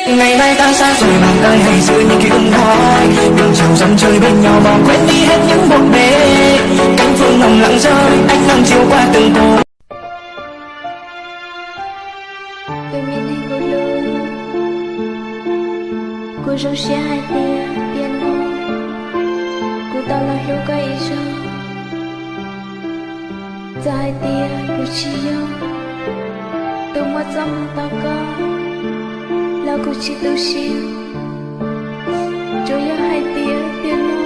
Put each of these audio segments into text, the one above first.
Ngày nay ta xa rồi bàn tay hay xưa như ký ức nói, đường chiều dần chơi bên nhau bỏ quên đi hết những bộn bề. Cánh phương nồng lặng rơi, ánh nắng chiều qua từng cô. Tôi nhìn thấy cô lưu, cô dâu xe hai tia piano, cô tao là hiểu cái gì za hai tia cô chỉ yêu, tôi mất dám tao có là cô chỉ tôi xin, cho yêu hai tia piano,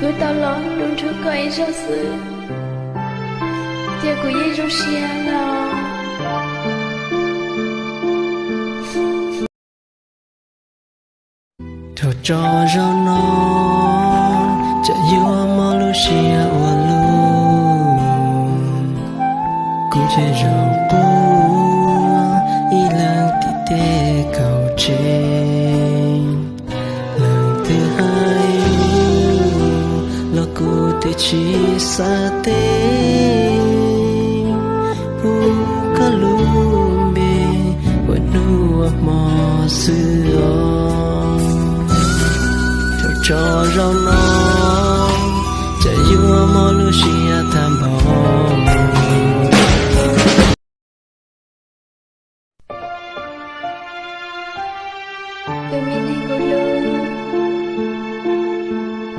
cô tao lo luôn trước cái gì sự, tia cô yêu dâu xe là thọ cho non cha yêu mà lu xia wa lu cũng chơi rau bu y lang ti tê cầu trên lần thứ hai lo cô te chi sa tê cả lu bê wa nu mò xưa cho rau non cha yêu mà lu xia tham bóng. tôi nhìn thấy cô lưu,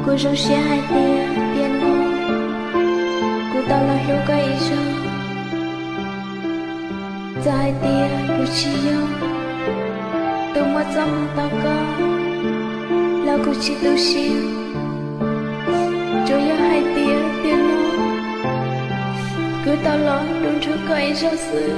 cô dâu xe hai tia piano, cô tao là hiểu cái gì za hai tia cô chỉ yêu, tôi mất dám tao có là cô chỉ tôi xin, cho yêu hai tia piano, cứ tao lo luôn trước cái gì sự.